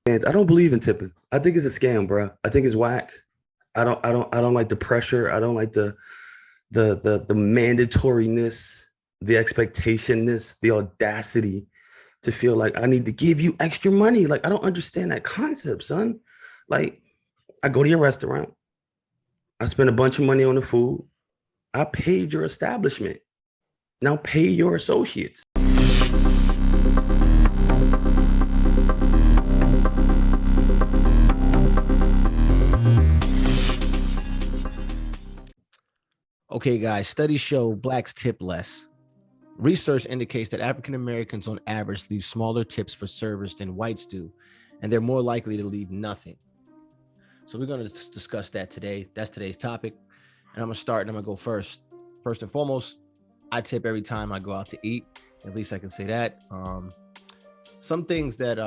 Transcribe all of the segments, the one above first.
And I don't believe in tipping. I think it's a scam, bro. I think it's whack. I don't like the pressure. I don't like the mandatoriness, the expectationness, the audacity to feel like I need to give you extra money. Like I don't understand that concept, son. Like I go to your restaurant, I spend a bunch of money on the food. I paid your establishment. Now pay your associates. Okay, guys, studies show blacks tip less. Research indicates that African Americans on average leave smaller tips for servers than whites do, and they're more likely to leave nothing. So we're going to discuss that today. That's today's topic. And I'm going to start and I'm going to go first. First and foremost, I tip every time I go out to eat. At least I can say that. Some things that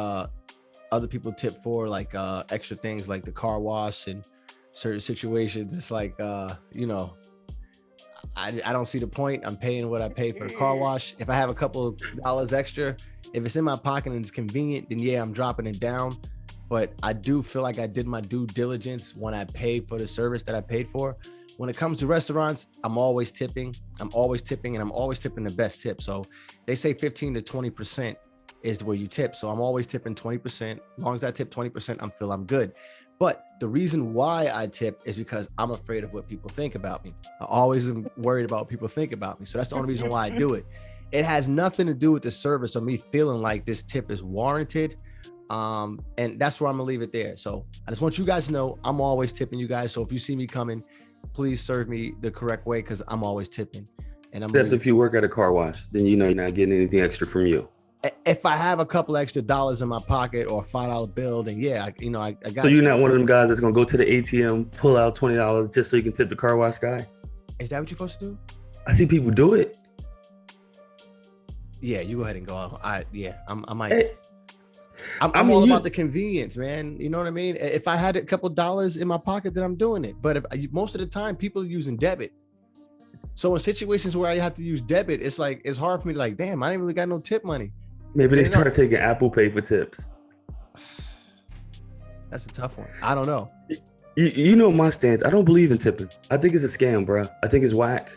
other people tip for, like extra things like the car wash and certain situations, it's like, I don't see the point. I'm paying what I pay for the car wash. If I have a couple of dollars extra, if it's in my pocket and it's convenient, then yeah, I'm dropping it down. But I do feel like I did my due diligence when I paid for the service that I paid for. When it comes to restaurants, I'm always tipping. And I'm always tipping the best tip. So they say 15 to 20% is where you tip. So I'm always tipping 20%. As long as I tip 20%, I'm good. But the reason why I tip is because I'm afraid of what people think about me. I always am worried about what people think about me. So that's the only reason why I do it. It has nothing to do with the service or me feeling like this tip is warranted. And that's where I'm gonna leave it there. So I just want you guys to know I'm always tipping you guys. So if you see me coming, please serve me the correct way because I'm always tipping. And Except if you work at a car wash, then you know you're not getting anything extra from you. If I have a couple extra dollars in my pocket or a $5 bill, then yeah, I got. So you're not one of them guys that's gonna go to the ATM, pull out $20 just so you can tip the car wash guy? Is that what you're supposed to do? I think people do it. Yeah, you go ahead and go. I might. Hey, I'm all about the convenience, man. You know what I mean? If I had a couple dollars in my pocket, then I'm doing it. But most of the time, people are using debit. So in situations where I have to use debit, it's like it's hard for me to like, damn, I ain't really got no tip money. Maybe they start taking Apple Pay for tips. That's a tough one. I don't know. You know my stance. I don't believe in tipping. I think it's a scam, bro. I think it's whack.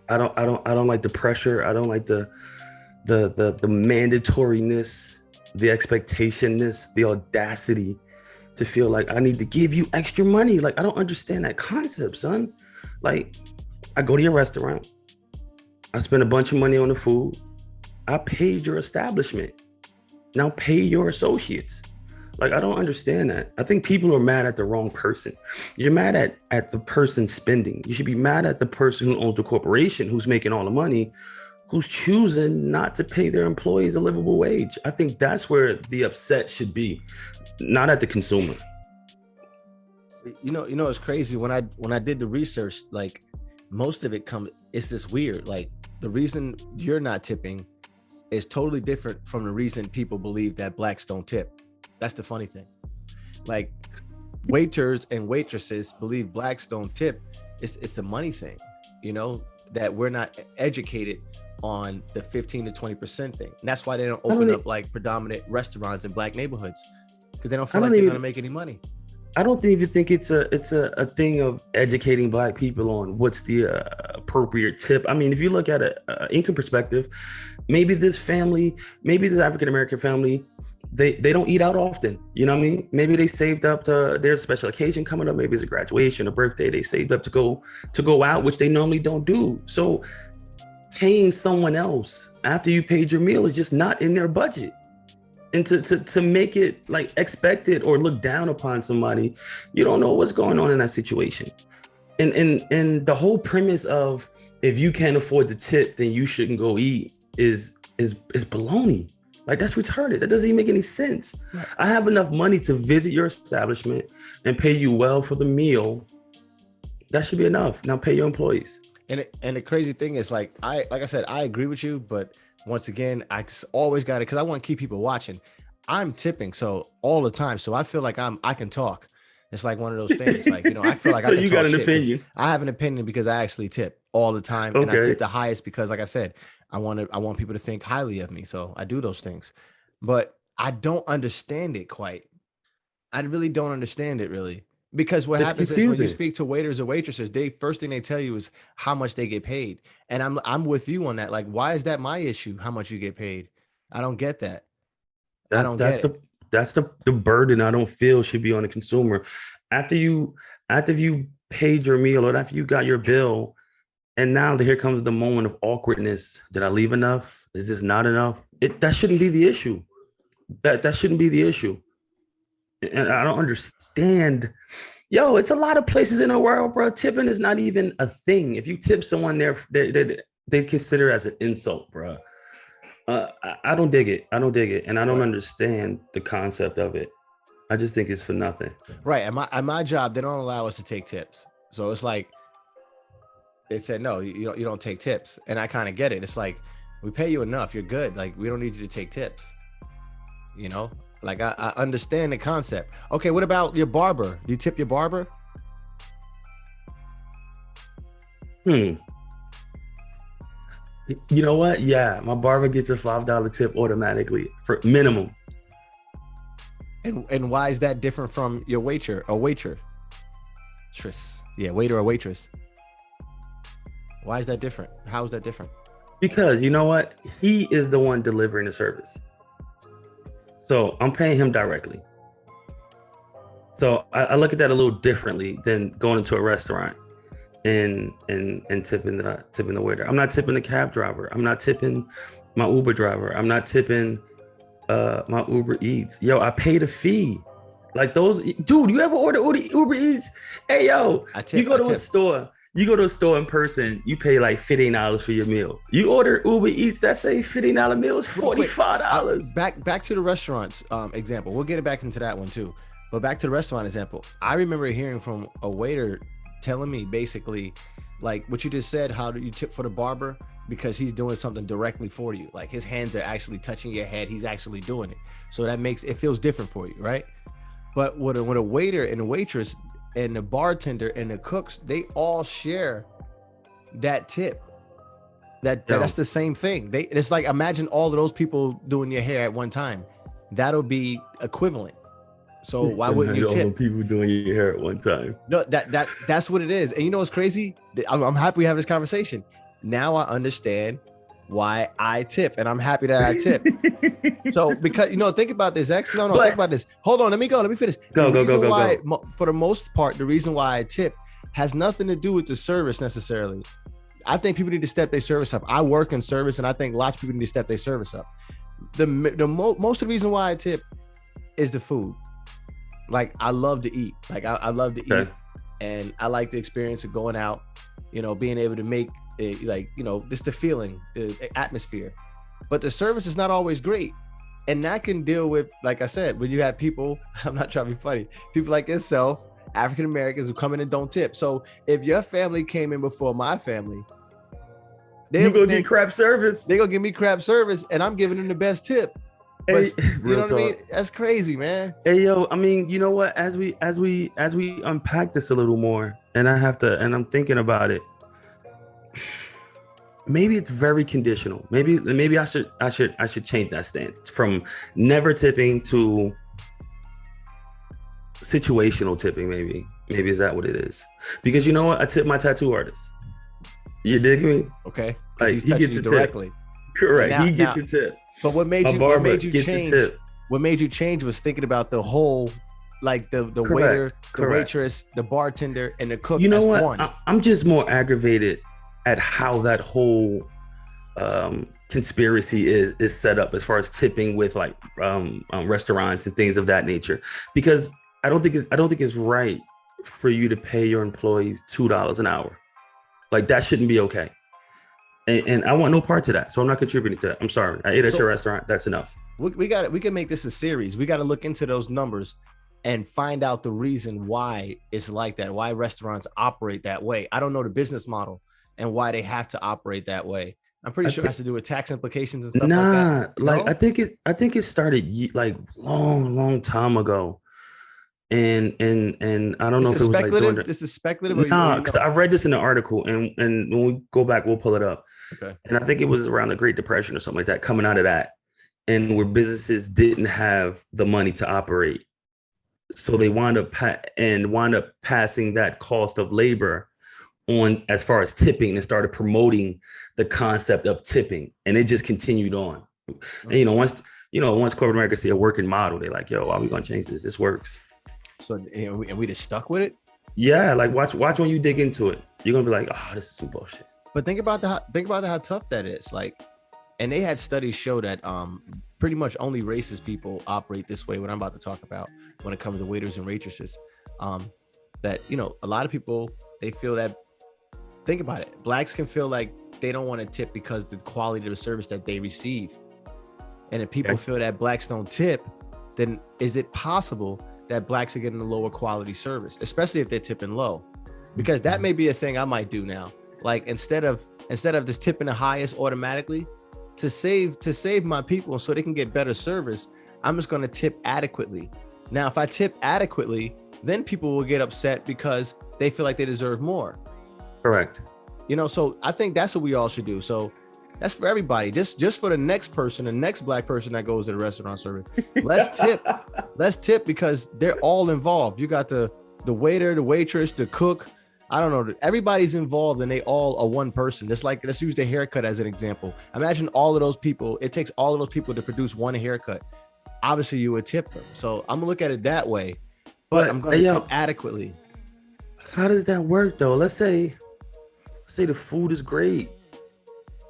I don't like the pressure. I don't like the mandatoriness, the expectationness, the audacity to feel like I need to give you extra money. Like I don't understand that concept, son. Like I go to your restaurant, I spend a bunch of money on the food. I paid your establishment. Now pay your associates. Like, I don't understand that. I think people are mad at the wrong person. You're mad at the person spending. You should be mad at the person who owns the corporation, who's making all the money, who's choosing not to pay their employees a livable wage. I think that's where the upset should be, not at the consumer. You know, it's crazy. When I did the research, like most of it it's this weird. Like the reason you're not tipping is totally different from the reason people believe that blacks don't tip. That's the funny thing. Like waiters and waitresses believe blacks don't tip. It's a money thing, that we're not educated on the 15 to 20% thing. And that's why they don't open up like predominant restaurants in black neighborhoods, because they don't feel like they're gonna make any money. I don't even think it's a thing of educating black people on what's the appropriate tip. I mean, if you look at an income perspective, maybe this African-American family, they don't eat out often. You know what I mean? Maybe they saved up there's a special occasion coming up. Maybe it's a graduation, a birthday. They saved up to go out, which they normally don't do. So paying someone else after you paid your meal is just not in their budget. And to make it like expected or look down upon somebody, you don't know what's going on in that situation. And the whole premise of if you can't afford the tip, then you shouldn't go eat is baloney. Like that's retarded. That doesn't even make any sense. Right. I have enough money to visit your establishment and pay you well for the meal. That should be enough. Now pay your employees. And the crazy thing is, like I said, I agree with you, but once again, I always got it because I want to keep people watching. I'm tipping so all the time, so I feel like I can talk. It's like one of those things, like I feel like so I can you talk got an shit opinion. I have an opinion because I actually tip all the time, and I tip the highest because, like I said, I want people to think highly of me, so I do those things. But I don't understand it quite. I really don't understand it really. Because what It's happens is when you confusing. speak to waiters or waitresses, they first thing they tell you is how much they get paid. And I'm with you on that. Like, why is that my issue? How much you get paid? I don't get that. I That don't get that's it. the burden I don't feel should be on the consumer. After you after you paid your meal or after you got your bill, and now here comes the moment of awkwardness. Did I leave enough? Is this not enough? That shouldn't be the issue. That shouldn't be the issue. And I don't understand. Yo, it's a lot of places in the world, bro. Tipping is not even a thing. If you tip someone there, they consider it as an insult, bro. I don't dig it. I don't dig it, and I don't Right. understand the concept of it. I just think it's for nothing. Right. At my job, they don't allow us to take tips. So it's like they said, no, you don't take tips. And I kind of get it. It's like, we pay you enough. You're good. Like, we don't need you to take tips. You know, like I understand the concept. Okay. What about your barber? Do you tip your barber? Hmm. You know what? Yeah, my barber gets a $5 tip automatically for minimum. And why is that different from your waiter or waitress? Yeah, waiter or waitress. Why is that different? How is that different? Because you know what? He is the one delivering the service. So I'm paying him directly. So I look at that a little differently than going into a restaurant and tipping the waiter. I'm not tipping the cab driver. I'm not tipping my Uber driver. I'm not tipping my Uber Eats. Yo, I paid a fee. Like those, dude. You ever order Uber Eats? Hey, yo, I you tip. go I to a tip. store. You go to a store in person. You pay like $15 for your meal. You order Uber Eats. That say $15 meal is Real quick, $45. back to the restaurants example. We'll get it back into that one too. But back to the restaurant example. I remember hearing from a waiter telling me basically, like what you just said. How do you tip for the barber? Because he's doing something directly for you. Like his hands are actually touching your head. He's actually doing it. So that makes it feels different for you, right? But with a waiter and a waitress and the bartender and the cooks, they all share that tip. That's Yo, the same thing. It's like imagine all of those people doing your hair at one time. That'll be equivalent. So why wouldn't you all the tip? people doing your hair at one time. No, that's what it is. And you know what's crazy? I'm happy we have this conversation. Now I understand why I tip, and I'm happy that I tip. So because think about this, X. No, think But about this. Hold on, let me go. Let me finish. The go, go, go, reason go, why, go. for the most part, the reason why I tip has nothing to do with the service necessarily. I think people need to step their service up. I work in service, and I think lots of people need to step their service up. Most of the reason why I tip is the food. Like I love to eat. Like I love to eat, Okay. and I like the experience of going out. Being able to make just the feeling, the atmosphere. But the service is not always great. And that can deal with, like I said, when you have people, I'm not trying to be funny, people like yourself, African Americans who come in and don't tip. So if your family came in before my family, they You would go get think crap service. they're gonna give me crap service and I'm giving them the best tip. But Hey, you know real what I mean? talk. That's crazy, man. Hey, yo, I mean, you know what? As we unpack this a little more, and I'm thinking about it. Maybe it's very conditional. Maybe I should change that stance from never tipping to situational tipping. Maybe is that what it is? Because you know what? I tip my tattoo artist. You dig me? Okay. Because Like he's he touching gets you a tip. directly. Correct. Now, He now, gets a tip. but what made My you what barber made you gets a change? tip. What made you change was thinking about the whole, like the waiter, Correct. the Correct. waitress, the bartender, and the cook You know as what? one. I'm just more aggravated at how that whole conspiracy is set up as far as tipping with like restaurants and things of that nature. Because I don't think it's right for you to pay your employees $2 an hour. Like that shouldn't be okay. And I want no part to that. So I'm not contributing to that. I'm sorry. I ate at your So restaurant. That's enough. we got it. We can make this a series. We got to look into those numbers and find out the reason why it's like that. Why restaurants operate that way. I don't know the business model and why they have to operate that way. I'm pretty I sure it think has to do with tax implications and stuff like that. nah, like No, I think it started like long time ago. And I don't know this if is it was like during speculative. the This is speculative, or nah, you because know. I read this in the article, and when we go back, we'll pull it up. Okay. And I think it was around the Great Depression or something like that, coming out of that, and where businesses didn't have the money to operate. So they wind up passing that cost of labor on as far as tipping, and started promoting the concept of tipping, and it just continued on. And once corporate America see a working model, they're like, yo, why are we gonna change this? This works. So and we just stuck with it. Yeah, like watch when you dig into it, you're gonna be like, oh, this is some bullshit. But think about how tough that is. Like, and they had studies show that pretty much only racist people operate this way. What I'm about to talk about when it comes to waiters and waitresses, that a lot of people, they feel that. Think about it. Blacks can feel like they don't want to tip because the quality of the service that they receive. And if people feel that blacks don't tip, then is it possible that blacks are getting a lower quality service, especially if they're tipping low? Because that may be a thing I might do now. Like instead of just tipping the highest automatically, to save my people so they can get better service, I'm just going to tip adequately. Now, if I tip adequately, then people will get upset because they feel like they deserve more. Correct. So I think that's what we all should do. So that's for everybody. Just for the next person, the next black person that goes to the restaurant service. Let's tip. Let's tip because they're all involved. You got the waiter, the waitress, the cook. I don't know. Everybody's involved and they all are one person. Just like, let's use the haircut as an example. Imagine all of those people. It takes all of those people to produce one haircut. Obviously, you would tip them. So I'm gonna look at it that way, but I'm gonna tip adequately. How does that work though? Let's say the food is great,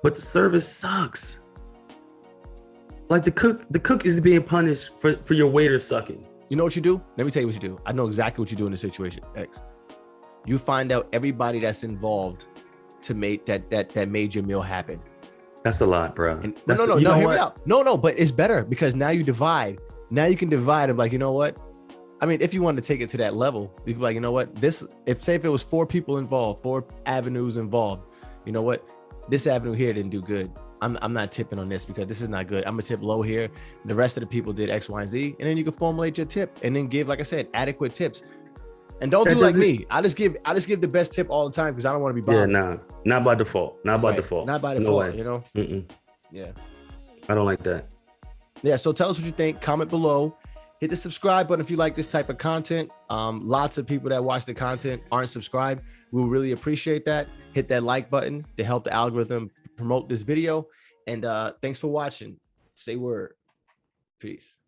but the service sucks. Like the cook is being punished for your waiter sucking. You know what you do? Let me tell you what you do. I know exactly what you do in this situation, X. You find out everybody that's involved to make that made your meal happen. That's a lot, bro. And, no, hear me out. No, but it's better because now you divide. Now you can divide them. Like, you know what? I mean, if you want to take it to that level, you can be like, you know what? If it was 4 people involved, 4 avenues involved, you know what? This avenue here didn't do good. I'm not tipping on this because this is not good. I'm gonna tip low here. The rest of the people did X, Y, and Z, and then you can formulate your tip and then give, like I said, adequate tips. And don't do like me. I just give the best tip all the time because I don't want to be bothered. Yeah, not by default. Not by default. Not by default. No way. Yeah. I don't like that. Yeah. So tell us what you think. Comment below. Hit the subscribe button if you like this type of content. Lots of people that watch the content aren't subscribed. We'll really appreciate that. Hit that like button to help the algorithm promote this video. And thanks for watching. Say word. Peace.